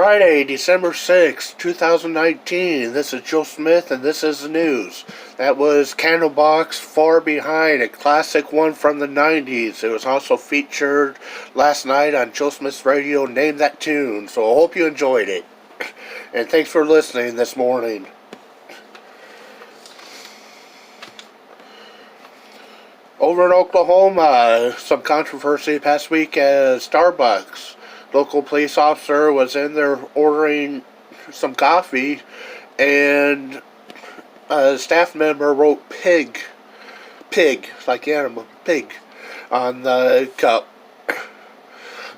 Friday, December 6th, 2019. This is Joe Smith, and this is the news. That was Candlebox Far Behind, a classic one from the 90s. It was also featured last night on Joe Smith's radio, Name That Tune. So I hope you enjoyed it. And thanks for listening this morning. Over in Oklahoma, some controversy past week at Starbucks. Local police officer was in there ordering some coffee, and a staff member wrote pig, like animal, pig, on the cup.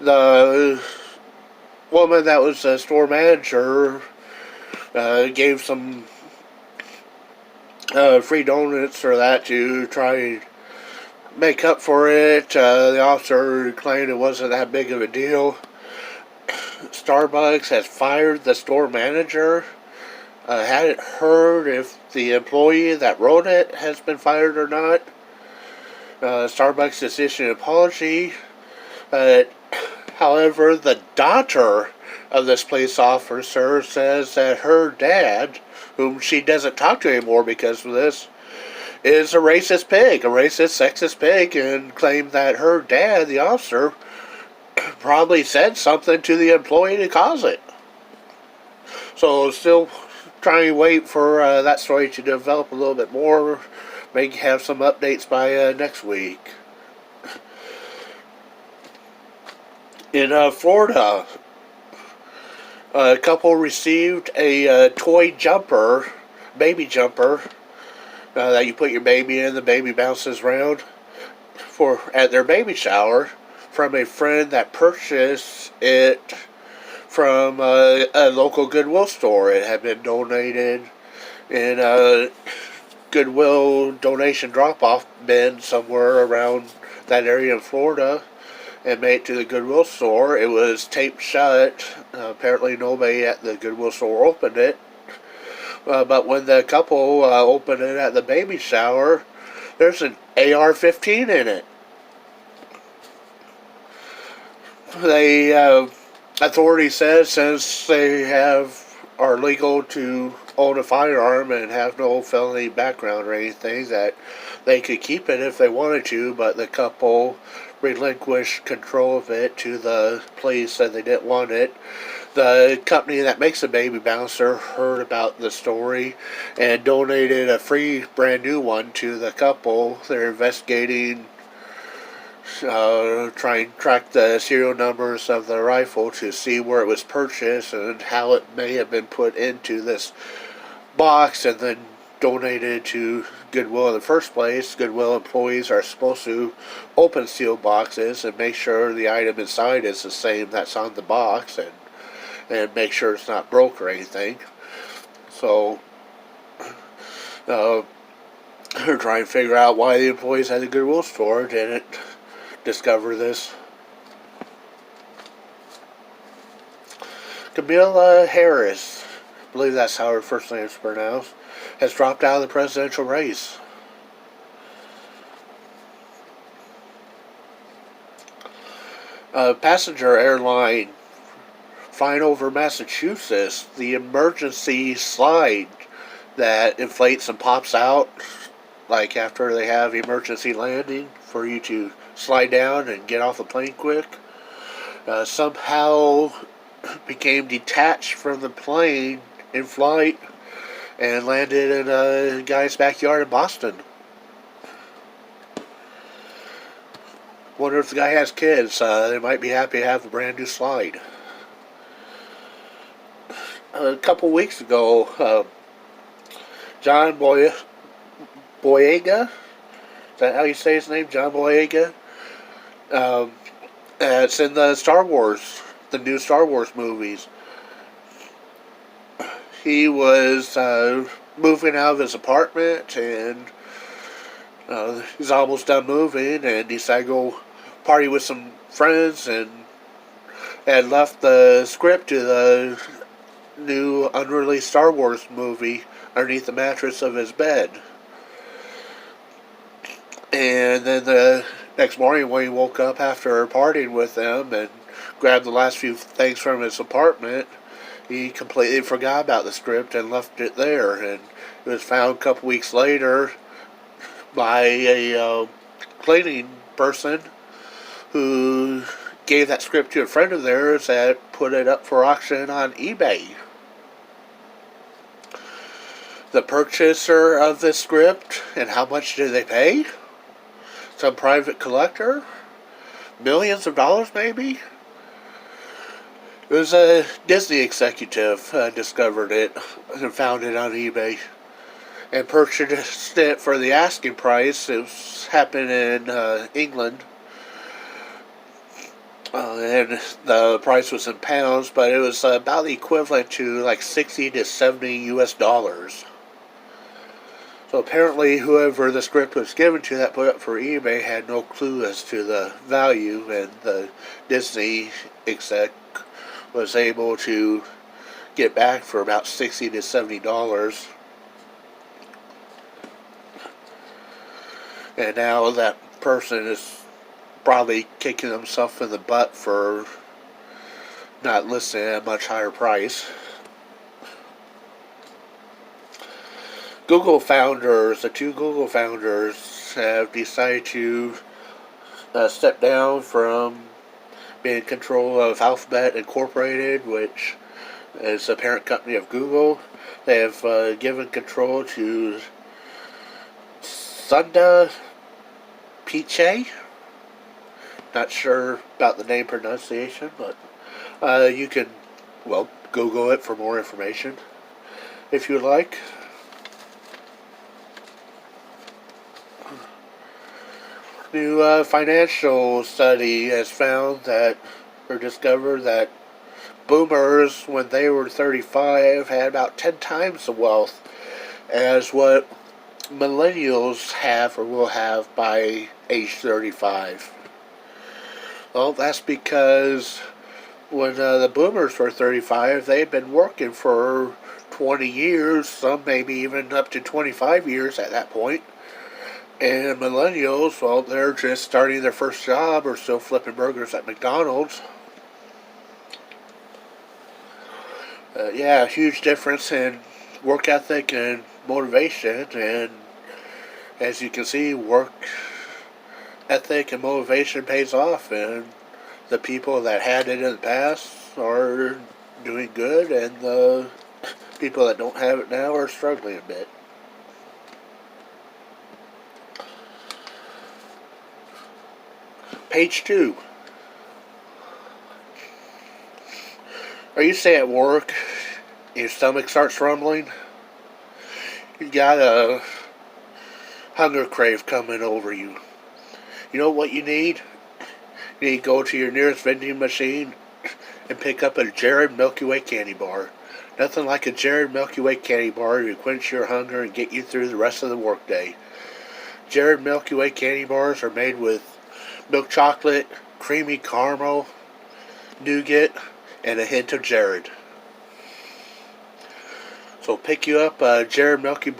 The woman that was the store manager gave some free donuts or that to try and make up for it. The officer claimed it wasn't that big of a deal. Starbucks has fired the store manager. Hadn't heard if the employee that wrote it has been fired or not. Starbucks has issued an apology. However, the daughter of this police officer says that her dad, whom she doesn't talk to anymore because of this, is a racist pig, a racist, sexist pig, and claimed that her dad, the officer, probably said something to the employee to cause it. So still trying to wait for that story to develop a little bit more. Maybe have some updates by next week. In Florida, a couple received a toy jumper, baby jumper, that you put your baby in. The baby bounces around at their baby shower, from a friend that purchased it from a local Goodwill store. It had been donated in a Goodwill donation drop-off bin somewhere around that area in Florida, and made it to the Goodwill store. It was taped shut. Apparently nobody at the Goodwill store opened it. But when the couple opened it at the baby shower, there's an AR-15 in it. Authority says since they are legal to own a firearm and have no felony background or anything, that they could keep it if they wanted to, but the couple relinquished control of it to the police, said they didn't want it. The company that makes the baby bouncer heard about the story and donated a free brand new one to the couple. They're investigating, trying to track the serial numbers of the rifle to see where it was purchased and how it may have been put into this box and then donated to Goodwill in the first place. Goodwill employees are supposed to open sealed boxes and make sure the item inside is the same that's on the box, and make sure it's not broke or anything. So they're trying to figure out why the employees at the Goodwill store didn't discover this. Kamala Harris, I believe that's how her first name is pronounced, has dropped out of the presidential race. Passenger airline flying over Massachusetts, the emergency slide that inflates and pops out, like after they have emergency landing, for you to slide down and get off the plane quick, somehow became detached from the plane in flight and landed in a guy's backyard in Boston. Wonder if the guy has kids. They might be happy to have a brand new slide. A couple weeks ago, John Boyega, is that how you say his name? John Boyega? It's in the Star Wars, the new Star Wars movies. He was moving out of his apartment, and he's almost done moving, and decided to go party with some friends, and had left the script to the new unreleased Star Wars movie underneath the mattress of his bed. And then the next morning when he woke up after partying with them and grabbed the last few things from his apartment, He completely forgot about the script and left it there, and it was found a couple weeks later by a cleaning person who gave that script to a friend of theirs that put it up for auction on eBay. The purchaser of this script, and how much did they pay? Some private collector? Millions of dollars, maybe? It was a Disney executive discovered it and found it on eBay and purchased it for the asking price. It happened in England, and the price was in pounds, but it was about the equivalent to like 60 to 70 US dollars. So apparently whoever the script was given to that put up for eBay had no clue as to the value, and the Disney exec was able to get back for about 60 to 70 dollars. And now that person is probably kicking himself in the butt for not listing at a much higher price. The two Google founders have decided to step down from being in control of Alphabet Incorporated, which is the parent company of Google. They have given control to Sundar Pichai. Not sure about the name pronunciation, but you can, Google it for more information if you would like. New financial study has found that, or discovered that boomers, when they were 35, had about 10 times the wealth as what millennials have or will have by age 35. Well, that's because when the boomers were 35, they had been working for 20 years, some maybe even up to 25 years at that point. And millennials, well, they're just starting their first job or still flipping burgers at McDonald's. Huge difference in work ethic and motivation. And as you can see, work ethic and motivation pays off. And the people that had it in the past are doing good. And the people that don't have it now are struggling a bit. Page 2. Are you say at work, your stomach starts rumbling? You got a hunger crave coming over you. You know what you need? You need to go to your nearest vending machine and pick up a Jared Milky Way candy bar. Nothing like a Jared Milky Way candy bar to quench your hunger and get you through the rest of the workday. Jared Milky Way candy bars are made with milk chocolate, creamy caramel, nougat, and a hint of Jared. So pick you up a Jared Milky Way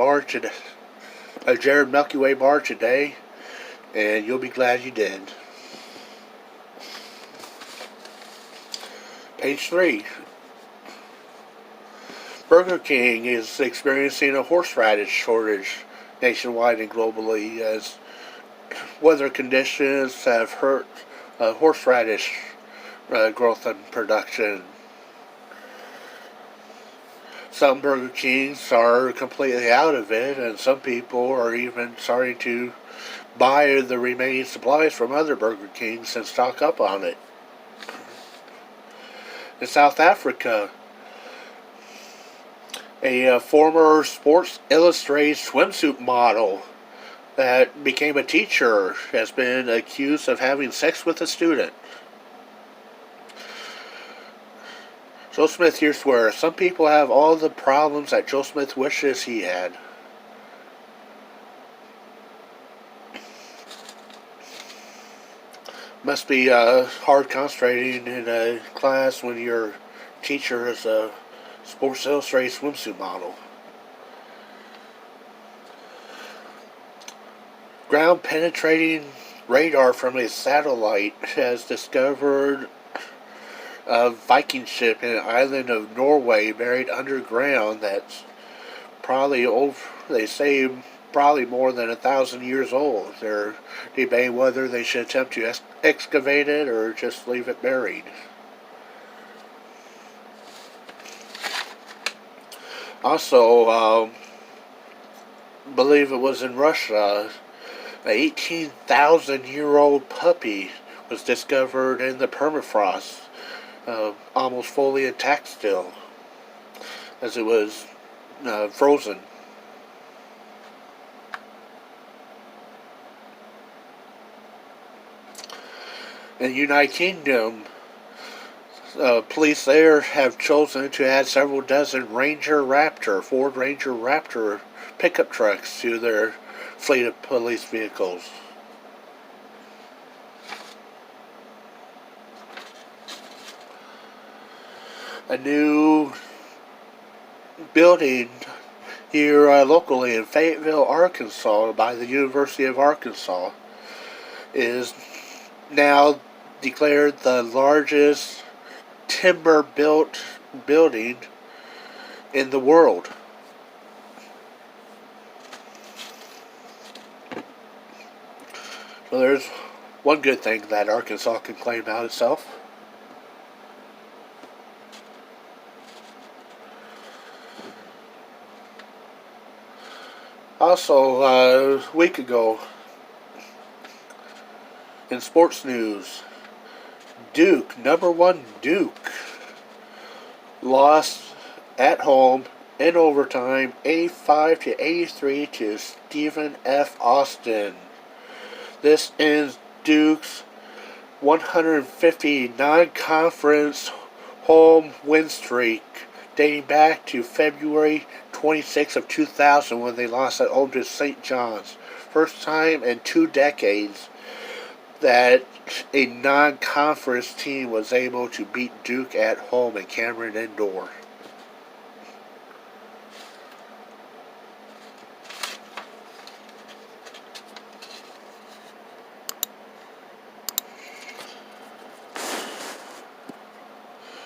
bar today, and you'll be glad you did. Page 3. Burger King is experiencing a horseradish shortage nationwide and globally as weather conditions have hurt horseradish growth and production. Some Burger Kings are completely out of it, and some people are even starting to buy the remaining supplies from other Burger Kings and stock up on it. In South Africa, a former Sports Illustrated swimsuit model that became a teacher has been accused of having sex with a student. Joe Smith here swears some people have all the problems that Joe Smith wishes he had. Must be hard concentrating in a class when your teacher is a Sports Illustrated swimsuit model. Ground penetrating radar from a satellite has discovered a Viking ship in an island of Norway buried underground that's probably over, they say, probably more than 1,000 years old. They're debating whether they should attempt to excavate it or just leave it buried. Also, believe it was in Russia, an 18,000-year-old puppy was discovered in the permafrost, almost fully intact still, as it was frozen. In the United Kingdom, police there have chosen to add several dozen Ford Ranger Raptor pickup trucks to their fleet of police vehicles. A new building here locally in Fayetteville, Arkansas, by the University of Arkansas, is now declared the largest timber-built building in the world. So there's one good thing that Arkansas can claim about itself. Also, a week ago, in sports news, number one Duke, lost at home in overtime 85-83 to Stephen F. Austin. This ends Duke's 150 non-conference home win streak, dating back to February 26 of 2000 when they lost at home to St. John's. First time in 2 decades that a non-conference team was able to beat Duke at home at Cameron Indoor.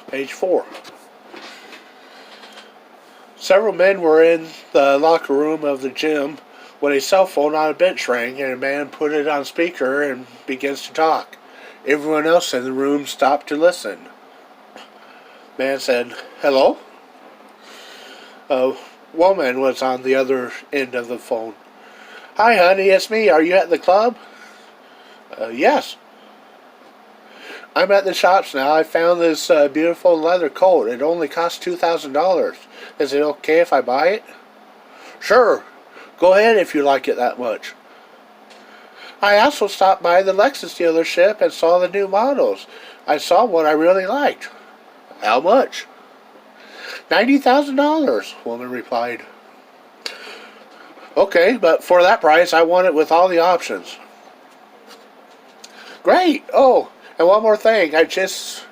Page 4. Several men were in the locker room of the gym when a cell phone on a bench rang and a man put it on speaker and begins to talk. Everyone else in the room stopped to listen. Man said, "Hello?" A woman was on the other end of the phone. "Hi, honey, it's me. Are you at the club?" Yes. "I'm at the shops now. I found this beautiful leather coat. It only costs $2,000. Is it okay if I buy it?" "Sure. Go ahead if you like it that much." "I also stopped by the Lexus dealership and saw the new models. I saw one I really liked." "How much?" $90,000, woman replied. "Okay, but for that price, I want it with all the options." "Great. Oh, and one more thing. I just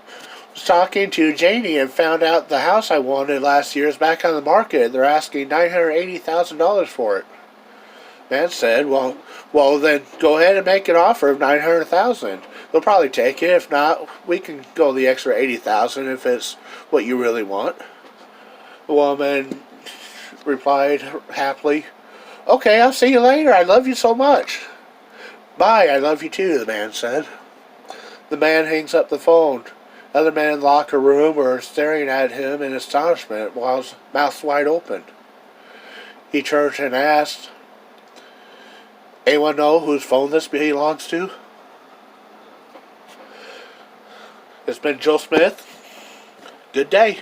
was talking to Janie and found out the house I wanted last year is back on the market. They're asking $980,000 for it." Man said, well, then go ahead and make an offer of $900,000. They'll probably take it. If not, we can go the extra $80,000 if it's what you really want." The woman replied happily, "Okay, I'll see you later. I love you so much." "Bye, I love you too," the man said. The man hangs up the phone. Other men in the locker room were staring at him in astonishment while his mouth wide open. He turned and asked, "Anyone know whose phone this belongs to?" It's been Joe Smith. Good day.